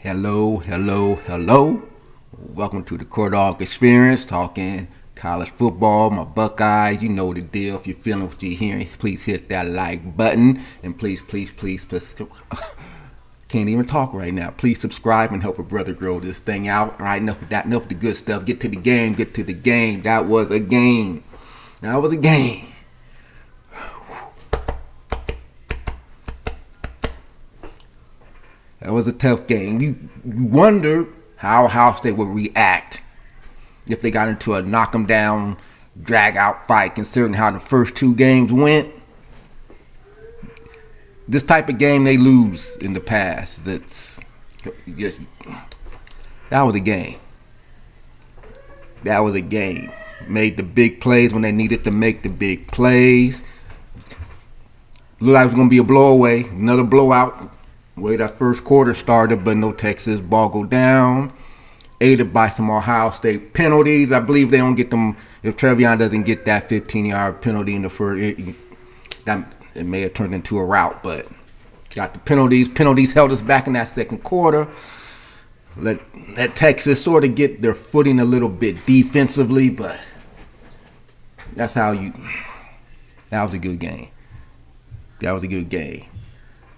Hello, hello, hello. Welcome to the Court Dog Experience, talking college football, my Buckeyes. You know the deal. If you're feeling what you're hearing, please hit that like button. And please, can't even talk right now. Please subscribe and help a brother grow this thing out. All right, enough of that, enough of the good stuff. Get to the game, get to the game. That was a game. That was a game. That was a tough game. You wondered how Ohio State would react if they got into a knock 'em down, drag out fight, considering how the first two games went. This type of game they lose in the past. That's just that was a game. That was a game. Made the big plays when they needed to make the big plays. Looked like it was gonna be a blowaway, another blowout. Way that first quarter started, but no Texas ball go down. Aided by some Ohio State penalties. I believe they don't get them if Trevion doesn't get that 15-yard penalty in the first. It may have turned into a rout, but got the penalties. Penalties held us back in that second quarter. Let Texas sort of get their footing a little bit defensively, but that's how you. That was a good game. That was a good game.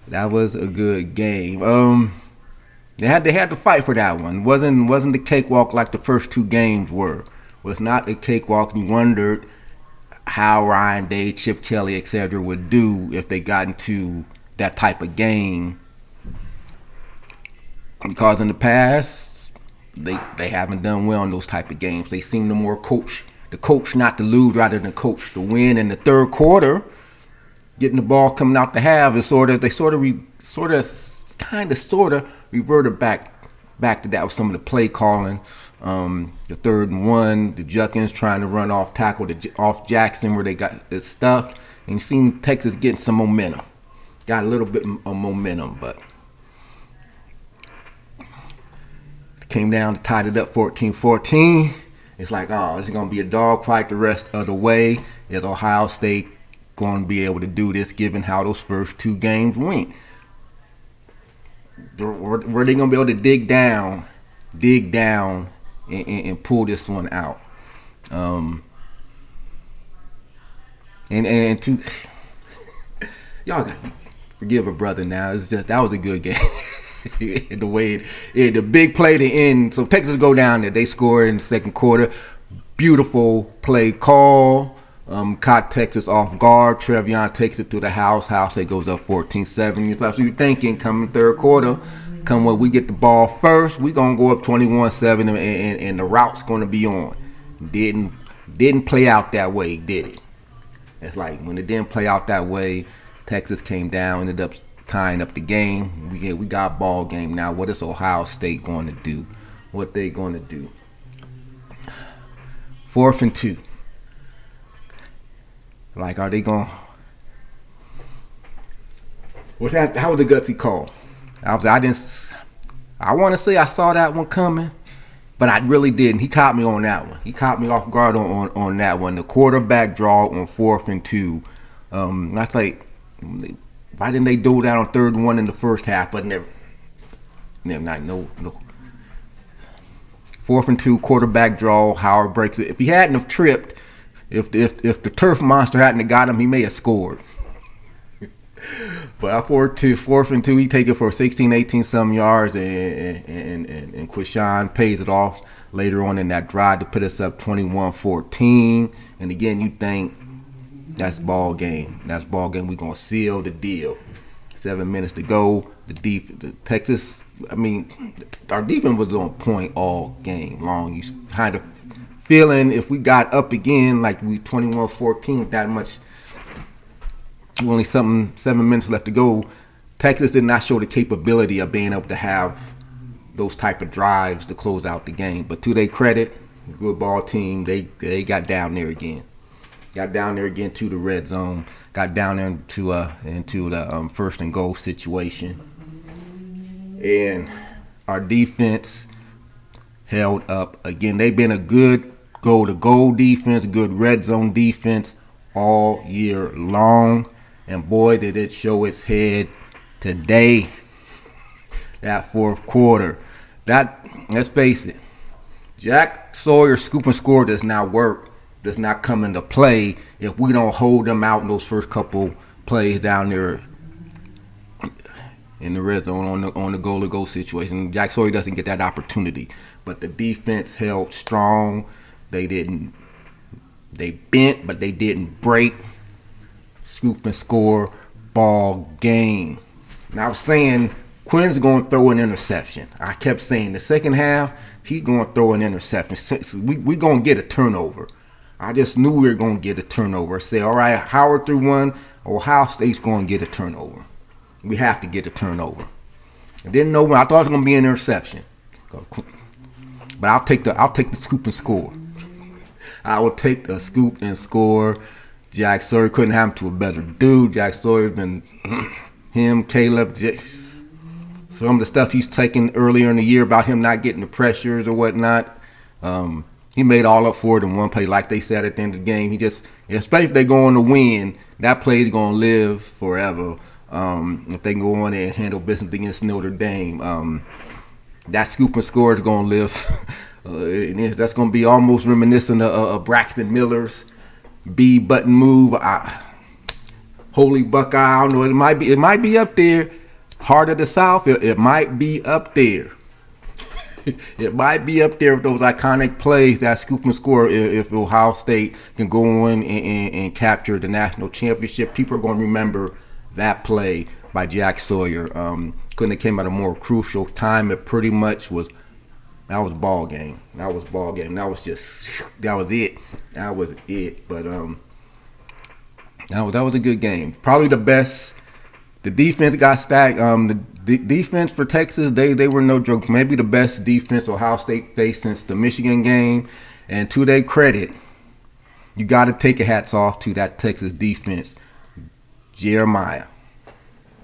That was a good game. They had to fight for that one. Wasn't the cakewalk like the first two games were. Was not a cakewalk. You wondered how Ryan Day, Chip Kelly, etc. would do if they got into that type of game. Because in the past, they haven't done well in those type of games. They seem to more coach not to lose rather than coach to win. In the third quarter, getting the ball coming out the half is sort of reverted back to that with some of the play calling. The 3rd and 1, the Juckins trying to run off tackle off Jackson where they got it stuffed, and you seen Texas getting some momentum. Got a little bit of momentum, but came down to tied it up 14-14. It's like, oh, it's gonna be a dogfight the rest of the way. Is Ohio State going to be able to do this given how those first two games went? Were they going to be able to dig down and pull this one out? And to y'all got forgive a brother now. It's just that was a good game. The way the big play to end. So Texas go down there. They score in the second quarter. Beautiful play call. Caught Texas off guard. Trevion takes it to the house. House State goes up 14-7. So you're thinking coming third quarter, when we get the ball first, we're going to go up 21-7 and the route's going to be on. Didn't play out that way, did it? It's like when it didn't play out that way, Texas came down, ended up tying up the game. We got ball game now. What is Ohio State going to do? What they going to do? 4th and 2. Like, are they going? What's that? How was the gutsy call? I want to say I saw that one coming, but I really didn't. He caught me on that one. He caught me off guard on that one. The quarterback draw on 4th and 2. That's like, why didn't they do that on 3rd and 1 in the first half? But never, no. 4th and 2 quarterback draw. Howard breaks it. If he hadn't have tripped. If the turf monster hadn't have got him, he may have scored. But 4th and 2, he take it for 16, 18 some yards, and Quishan pays it off later on in that drive to put us up 21-14. And again, you think that's ball game. That's ball game. We're gonna seal the deal. 7 minutes to go. Texas. I mean, our defense was on point all game long. You kind of feeling if we got up again like we 21-14 with that much, only 7 minutes left to go, Texas did not show the capability of being able to have those type of drives to close out the game. But to their credit, good ball team, they got down there again. Got down there again to the red zone. Got down there into the 1st and goal situation. And our defense held up again. They've been a good goal-to-goal defense, good red zone defense all year long. And boy, did it show its head today. that fourth quarter. Let's face it, Jack Sawyer's scoop and score does not work, does not come into play if we don't hold them out in those first couple plays down there in the red zone on the goal to go situation. Jack Sawyer doesn't get that opportunity, but the defense held strong. They bent, but they didn't break. Scoop and score, ball game. And I was saying Quinn's going to throw an interception. I kept saying the second half he's going to throw an interception. We going to get a turnover. I just knew we were going to get a turnover. I said, all right, Howard threw one. Ohio State's going to get a turnover. We have to get a turnover. I didn't know when. I thought it was going to be an interception. But I'll take the scoop and score. I will take the scoop and score. Jack Sawyer couldn't happen to a better dude. Jack Sawyer's been him, Caleb, some of the stuff he's taken earlier in the year about him not getting the pressures or whatnot. He made all up for it in one play, like they said at the end of the game. Especially if they go on to win, that play is going to live forever. If they can go on there and handle business against Notre Dame, that scoop and score is going to live. That's going to be almost reminiscent of Braxton Miller's B button move. Holy Buckeye, I don't know. It might be up there. Heart of the South, it might be up there. It might be up there with those iconic plays, that scoop and score. If Ohio State can go in and capture the national championship, people are going to remember that play by Jack Sawyer. Couldn't have came at a more crucial time. It pretty much was. That was ball game. That was it. But that was a good game. Probably the best. The defense got stacked. The defense for Texas, they were no joke. Maybe the best defense Ohio State faced since the Michigan game. And to their credit, you got to take your hats off to that Texas defense. Jeremiah.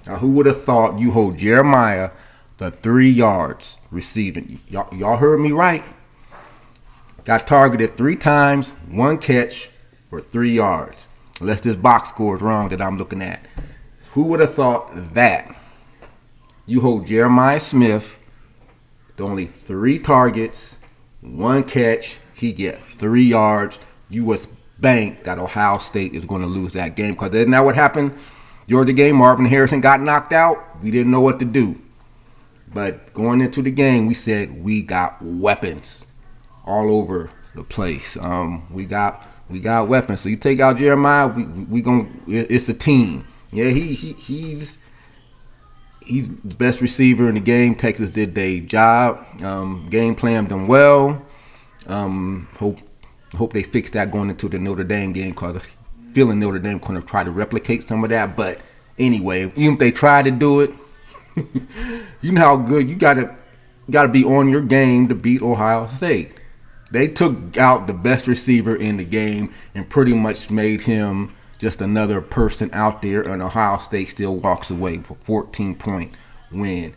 Now, who would have thought you hold Jeremiah the 3 yards receiving? Y'all heard me right. Got targeted 3 times, 1 catch for 3 yards. Unless this box score is wrong that I'm looking at. Who would have thought that? You hold Jeremiah Smith to only 3 targets, 1 catch. He gets 3 yards. You was banked that Ohio State is going to lose that game. Because isn't that what happened? Georgia game, Marvin Harrison got knocked out. We didn't know what to do. But going into the game, we said we got weapons all over the place. We got weapons. So you take out Jeremiah, we going it's a team. Yeah, he's the best receiver in the game. Texas did their job. Game planned them well. Hope they fix that going into the Notre Dame game, because I'm feeling Notre Dame going to try to replicate some of that. But anyway, even if they try to do it, you know how good you gotta be on your game to beat Ohio State. They took out the best receiver in the game and pretty much made him just another person out there, and Ohio State still walks away with a 14-point win.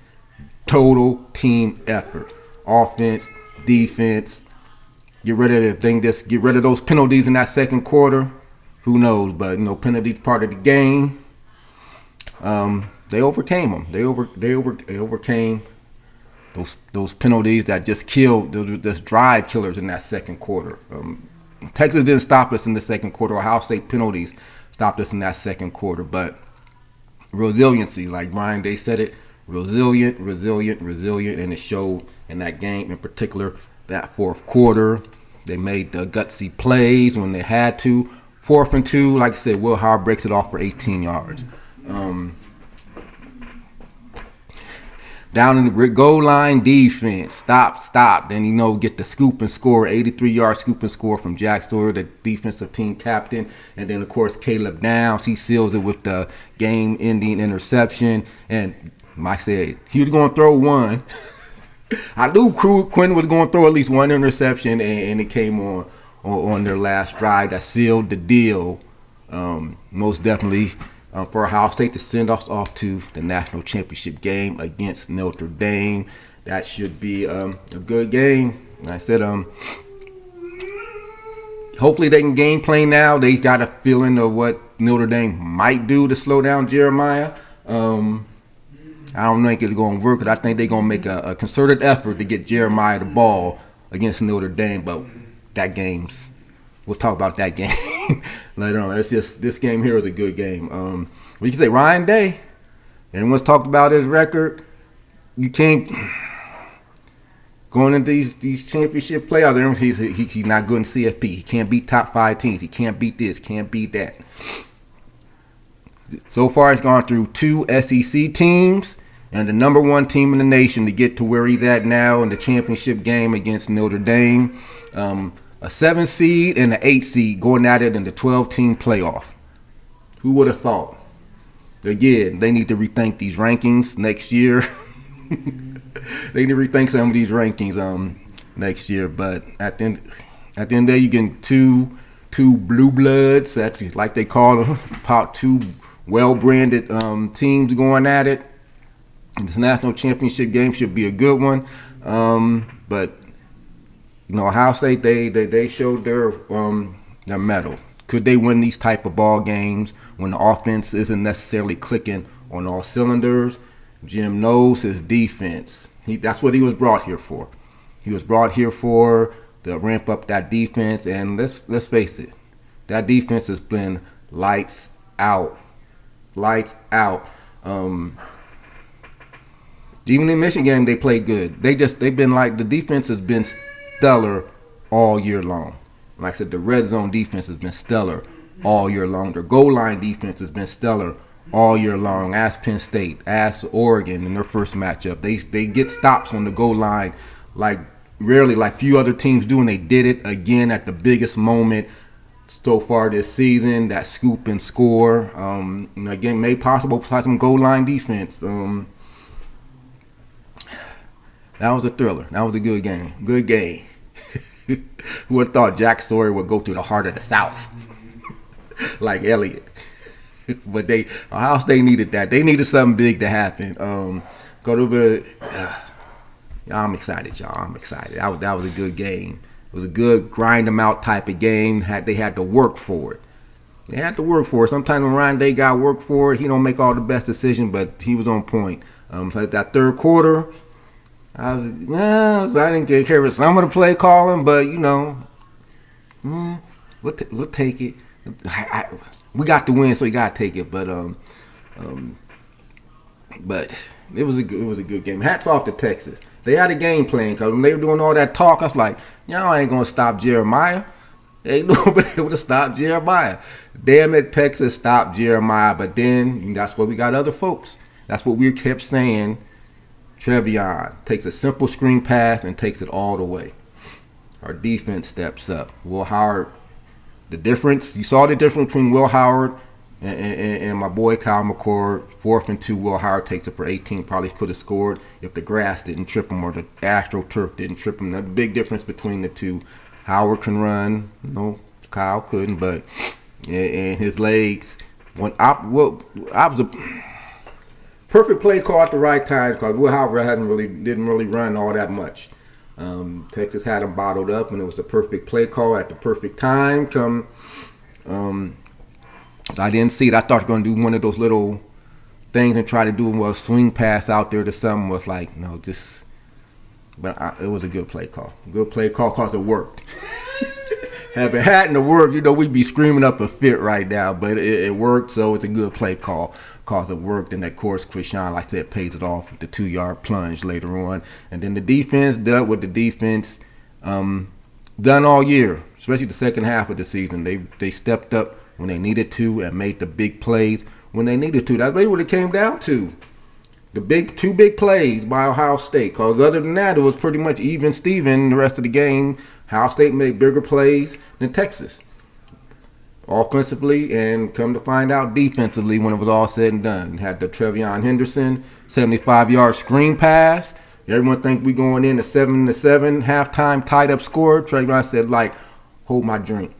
Total team effort. Offense, defense. Get rid of the thing. Just get rid of those penalties in that second quarter. Who knows? But penalties part of the game. They overcame them. They overcame those penalties that just killed. Those were just drive killers in that second quarter. Texas didn't stop us in the second quarter. Ohio State penalties stopped us in that second quarter. But resiliency, like Brian Day said it, resilient, and it showed in that game, in particular that fourth quarter. They made the gutsy plays when they had to. 4th and 2, like I said, Will Howard breaks it off for 18 yards. Down in the goal line, defense, stop. Then, get the scoop and score, 83-yard scoop and score from Jack Sawyer, the defensive team captain. And then, of course, Caleb Downs, he seals it with the game-ending interception. And like I said, he was going to throw one. I knew Quinn was going to throw at least one interception, and it came on their last drive that sealed the deal, most definitely. For Ohio State to send us off to the national championship game against Notre Dame. That should be a good game. Like I said, hopefully they can game plan now. They got a feeling of what Notre Dame might do to slow down Jeremiah. I don't think it's going to work, because I think they're going to make a concerted effort to get Jeremiah the ball against Notre Dame. But that game's, we'll talk about that game later on. It's just, this game here is a good game. We can say Ryan Day, everyone's talked about his record. You can't, going into these championship playoffs, he's not good in CFP. He can't beat top 5 teams. He can't beat this, can't beat that. So far, he's gone through 2 SEC teams and the number 1 team in the nation to get to where he's at now in the championship game against Notre Dame. A 7 seed and an 8 seed going at it in the 12-team playoff. Who would have thought? Again, they need to rethink these rankings next year. They need to rethink some of these rankings next year. But at the end of the day, you get two blue bloods, actually, like they call them, about 2 well-branded teams going at it. This national championship game should be a good one. But you know, Ohio State, they showed their mettle. Could they win these type of ball games when the offense isn't necessarily clicking on all cylinders? Jim knows his defense. That's what he was brought here for. He was brought here for to ramp up that defense, and let's face it, that defense has been lights out. Lights out. Even in Michigan, they played good. They've been like, the defense has been stellar all year long. Like I said, the red zone defense has been stellar all year long. Their goal line defense has been stellar all year long. Ask Penn State, ask Oregon in their first matchup. They get stops on the goal line like rarely, like few other teams do, and they did it again at the biggest moment so far this season. That scoop and score, again, made possible by some goal line defense. That was a thriller. That was a good game. Good game. Who would have thought Jack Sawyer would go to the heart of the South like Elliott? But Ohio State needed that. They needed something big to happen. Go to the. I'm excited, y'all. I'm excited. That was a good game. It was a good grind them out type of game. They had to work for it. They had to work for it. Sometimes when Ryan Day got work for it, he don't make all the best decisions, but he was on point. So that third quarter, I didn't get care of some of the play calling, but you know, we'll take it. We got the win, so you gotta take it. But it was a good game. Hats off to Texas. They had a game plan, because when they were doing all that talk, I was like, y'all ain't gonna stop Jeremiah. They ain't nobody able to stop Jeremiah. Damn it, Texas stopped Jeremiah. But then that's what we got other folks. That's what we kept saying. Trevion takes a simple screen pass and takes it all the way. Our defense steps up. Will Howard, the difference, you saw the difference between Will Howard and my boy Kyle McCord. 4th and 2, Will Howard takes it for 18. Probably could have scored if the grass didn't trip him or the AstroTurf didn't trip him. The big difference between the two. Howard can run, Kyle couldn't, but and his legs. I was a perfect play call at the right time, because Will Howard didn't really run all that much. Texas had him bottled up, and it was the perfect play call at the perfect time. I didn't see it. I thought I was going to do one of those little things and try to do a swing pass out there to something. Was like, no, just. But it was a good play call. Good play call because it worked. If it hadn't worked, we'd be screaming up a fit right now. But it worked, so it's a good play call because it worked. And of course, Krishan, like I said, pays it off with the 2-yard plunge later on. And then the defense dealt with the defense done all year, especially the second half of the season. They stepped up when they needed to and made the big plays when they needed to. That's really what it came down to. The two big plays by Ohio State. Because other than that, it was pretty much even Steven the rest of the game. Ohio State made bigger plays than Texas. Offensively, and come to find out defensively when it was all said and done. Had the Trevion Henderson 75-yard screen pass. Everyone think we going in a 7-7 halftime tied up score. Trevion said, hold my drink.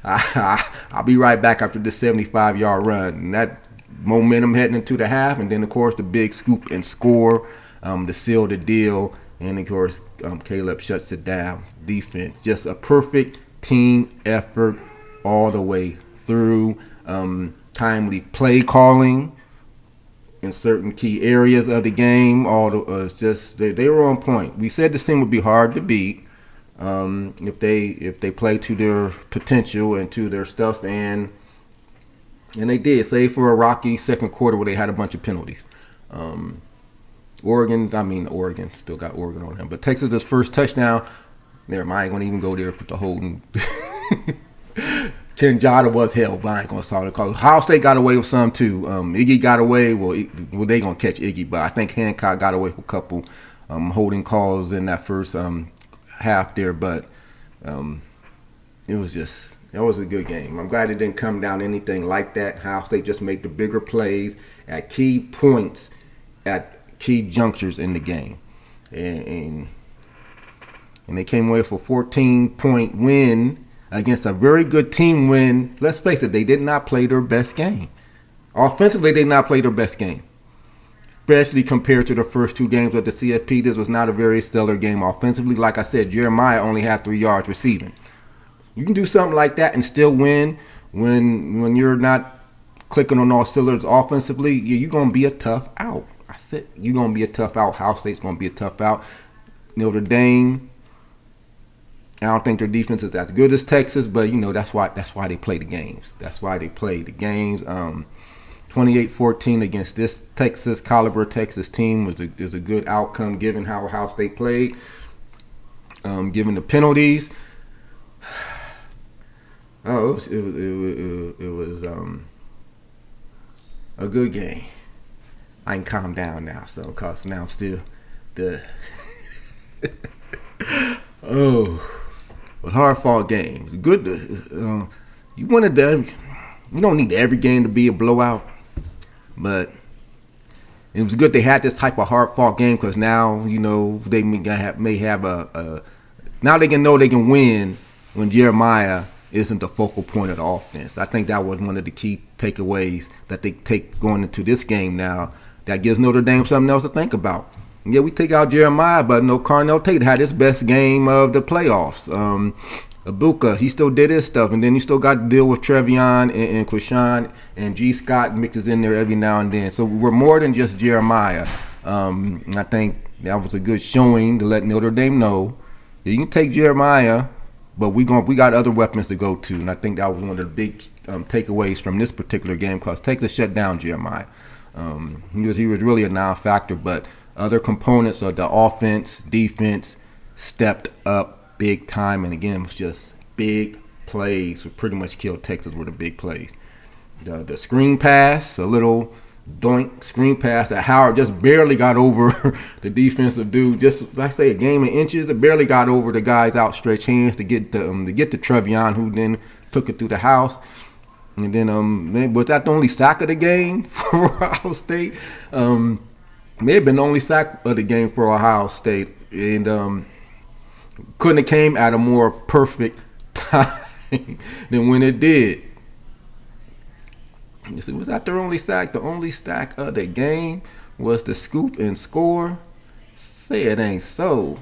I'll be right back after this 75-yard run. And that momentum heading into the half, and then of course the big scoop and score to seal the deal, and of course Caleb shuts it down. Defense, just a perfect team effort all the way through. Timely play calling, in certain key areas of the game. All the it's just they were on point. We said this team would be hard to beat if they play to their potential and to their stuff, and they did, save for a rocky second quarter where they had a bunch of penalties. Oregon still got Oregon on him, but Texas' first touchdown. There, I ain't gonna even go there with the holding. Ken Jada was hell, but I ain't gonna solve it because Ohio State got away with some too. Iggy got away. Well, they gonna catch Iggy, but I think Hancock got away with a couple holding calls in that first half there. But it was a good game. I'm glad it didn't come down to anything like that. Ohio State just made the bigger plays at key points, at key junctures in the game, and they came away with a 14-point win against a very good team when, let's face it, they did not play their best game. Offensively, they did not play their best game. Especially compared to the first two games of the CFP, this was not a very stellar game offensively. Like I said, Jeremiah only had 3 yards receiving. You can do something like that and still win when you're not clicking on all cylinders offensively. You're going to be a tough out. I said you're going to be a tough out. Ohio State's going to be a tough out. Notre Dame, I don't think their defense is as good as Texas, but that's why they play the games. That's why they play the games. 28-14 against this Texas caliber Texas team is a good outcome given how Ohio State played. Given the penalties, it was a good game. I can calm down now, cause now I'm still the but hard fought games. Good. You wanted to. You don't need every game to be a blowout, but it was good they had this type of hard fought game because now they may have a now they can know they can win when Jeremiah isn't the focal point of the offense. I think that was one of the key takeaways that they take going into this game now. That gives Notre Dame something else to think about. Yeah, we take out Jeremiah, but Carnell Tate had his best game of the playoffs. Ibuka, he still did his stuff, and then you still got to deal with Trevion and Quishan, and G. Scott mixes in there every now and then. So we're more than just Jeremiah. I think that was a good showing to let Notre Dame know you can take Jeremiah, but we got other weapons to go to, and I think that was one of the big takeaways from this particular game because Texas shut down Jeremiah. He was really a non-factor, but other components of the offense, defense stepped up big time, and again, it was just big plays. So pretty much killed Texas with the big plays. The screen pass, a little doink screen pass that Howard just barely got over the defensive dude. Just like I say, a game of inches. It barely got over the guy's outstretched hands to get to Trevion, who then took it through the house. And then was that the only sack of the game for Ohio State? May have been the only sack of the game for Ohio State, and couldn't have came at a more perfect time than when it did. You see, was that their only sack? The only sack of the game was the scoop and score. Say it ain't so.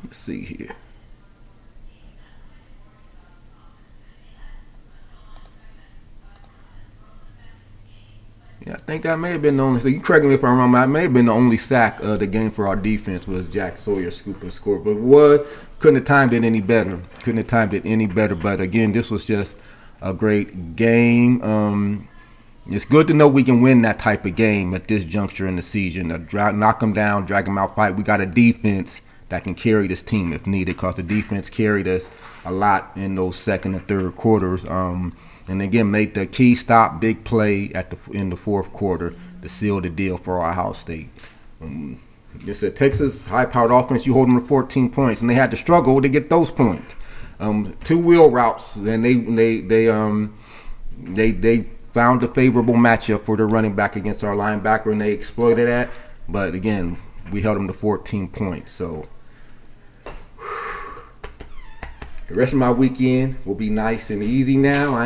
Let's see here. Yeah, I think that may have been the only. So you correct me if I'm wrong. That may have been the only sack of the game for our defense was Jack Sawyer scoop and score. But couldn't have timed it any better. But again, this was just a great game. It's good to know we can win that type of game at this juncture in the season. Knock them down, drag them out, fight. We got a defense that can carry this team if needed, because the defense carried us a lot in those second and third quarters. And again, made the key stop, big play in the fourth quarter to seal the deal for Ohio State. It's a Texas high-powered offense. You hold them to 14 points, and they had to struggle to get those points. Two wheel routes, and they found a favorable matchup for their running back against our linebacker, and they exploited that. But again, we held them to 14 points. So the rest of my weekend will be nice and easy now.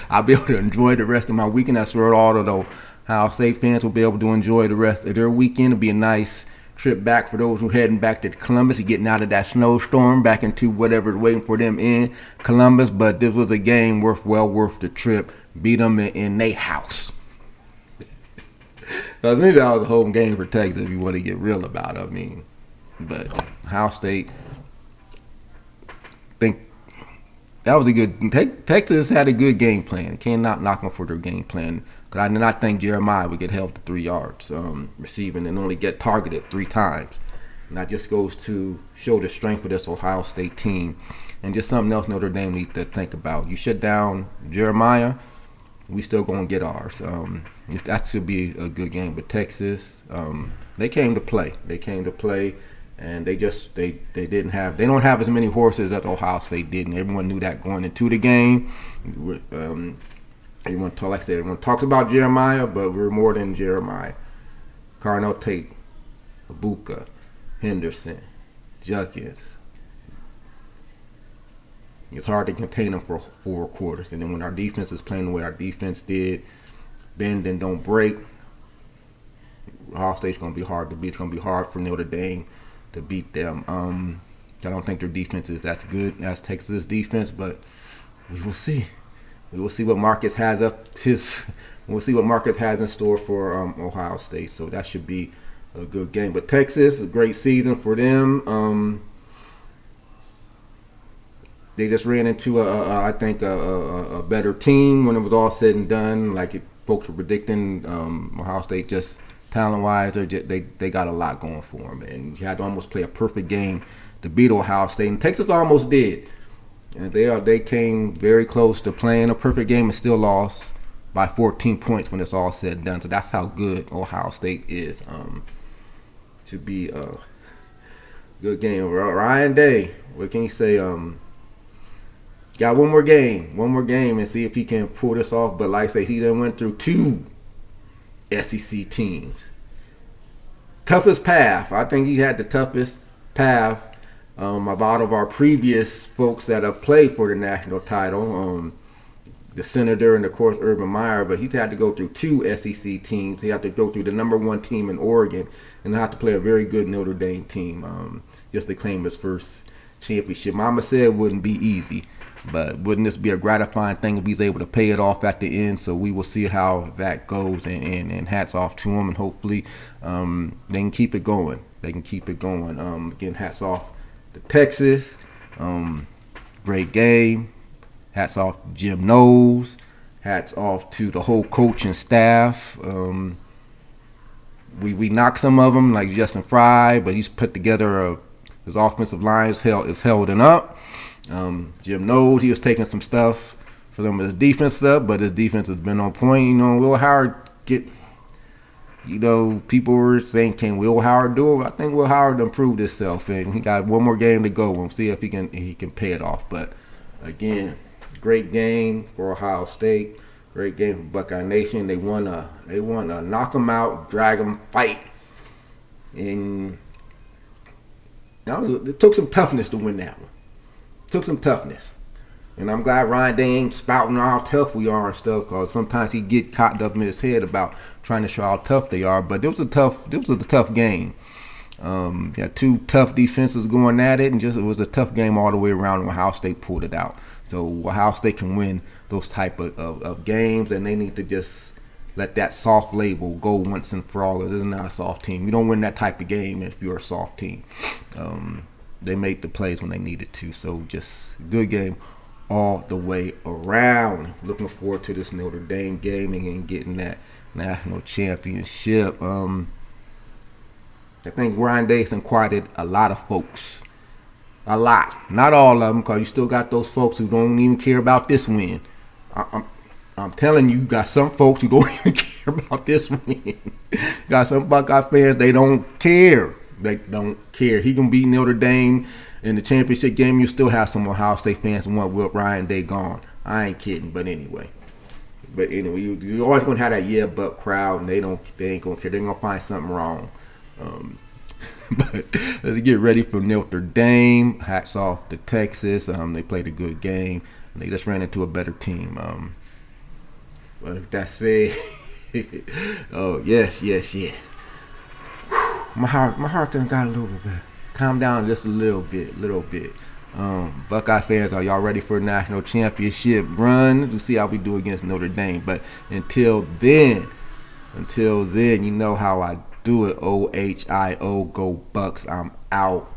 I'll be able to enjoy the rest of my weekend. That's where all of the Ohio State fans will be able to enjoy the rest of their weekend. It'll be a nice trip back for those who are heading back to Columbus, getting out of that snowstorm back into whatever's waiting for them in Columbus. But this was a game well worth the trip beat them in their house. I think that was a home game for Texas if you want to get real about it. I mean, but Ohio State, think that was a good. Texas had a good game plan. Cannot knock them for their game plan. Because I did not think Jeremiah would get held to 3 yards receiving and only get targeted 3 times. And that just goes to show the strength of this Ohio State team. And just something else Notre Dame needs to think about. You shut down Jeremiah, we still going to get ours. That should be a good game. But Texas, they came to play. They came to play. And they don't have as many horses as Ohio State did, and everyone knew that going into the game. Everyone talks about Jeremiah, but we're more than Jeremiah. Carnell Tate, Abuka, Henderson, Judkins. It's hard to contain them for 4 quarters, and then when our defense is playing the way our defense did, bend and don't break, Ohio State's going to be hard to beat. It's going to be hard for Notre Dame to beat them. I don't think their defense is as good as Texas' defense, but we will see. We will see what Marcus has We'll see what Marcus has in store for Ohio State. So that should be a good game. But Texas, a great season for them. They just ran into I think a better team when it was all said and done. Like folks were predicting, Ohio State just talent-wise, they got a lot going for them, and you had to almost play a perfect game to beat Ohio State, and Texas almost did. And they came very close to playing a perfect game and still lost by 14 points when it's all said and done. So that's how good Ohio State is. To be a good game. Ryan Day, what can you say? Got one more game, and see if he can pull this off. But like I say, he done went through 2 SEC teams. Toughest path. I think he had the toughest path of all of our previous folks that have played for the national title. The Senator and, of course, Urban Meyer. But he's had to go through 2 SEC teams. He had to go through the number 1 team in Oregon and have to play a very good Notre Dame team just to claim his first championship. Mama said it wouldn't be easy. But wouldn't this be a gratifying thing if he's able to pay it off at the end? So we will see how that goes, and hats off to him, and hopefully they can keep it going. Again, hats off to Texas. Great game. Hats off to Jim Knowles. Hats off to the whole coaching staff. We knocked some of them, like Justin Fry, but he's put together his offensive line is holding up. Jim Knowles, he was taking some stuff for them as defense stuff, but his defense has been on point. Will Howard people were saying, can Will Howard do it? I think Will Howard improved himself, and he got one more game to go. We'll see if he can pay it off. But again, great game for Ohio State. Great game for Buckeye Nation. They won a knock 'em out, drag 'em fight, and it took some toughness to win that one. Took some toughness. And I'm glad Ryan Day ain't spouting how tough we are and stuff, because sometimes he get caught up in his head about trying to show how tough they are. But this was a tough game. You had 2 tough defenses going at it, and it was a tough game all the way around, and Ohio State pulled it out. So Ohio State can win those type of games, and they need to just let that soft label go once and for all. This is not a soft team. You don't win that type of game if you're a soft team. They made the plays when they needed to. So just good game all the way around. Looking forward to this Notre Dame game and getting that national championship. I think Ryan Dayson quieted a lot of folks. A lot. Not all of them, because you still got those folks who don't even care about this win. I'm telling you, got some folks who don't even care about this win. Got some Buckeye fans, they don't care. They don't care. He can beat Notre Dame in the championship game. You still have some Ohio State fans who want Ryan Day gone. I ain't kidding, but anyway. You always gonna have that yeah but crowd, and they ain't gonna care. They're gonna find something wrong. But let's get ready for Notre Dame. Hats off to Texas. They played a good game. They just ran into a better team. But with that said, oh yes. My heart done got a little bit. Calm down just a little bit. Buckeye fans, are y'all ready for a national championship run? To see how we do against Notre Dame. But until then, you know how I do it. OHIO, go Bucks. I'm out.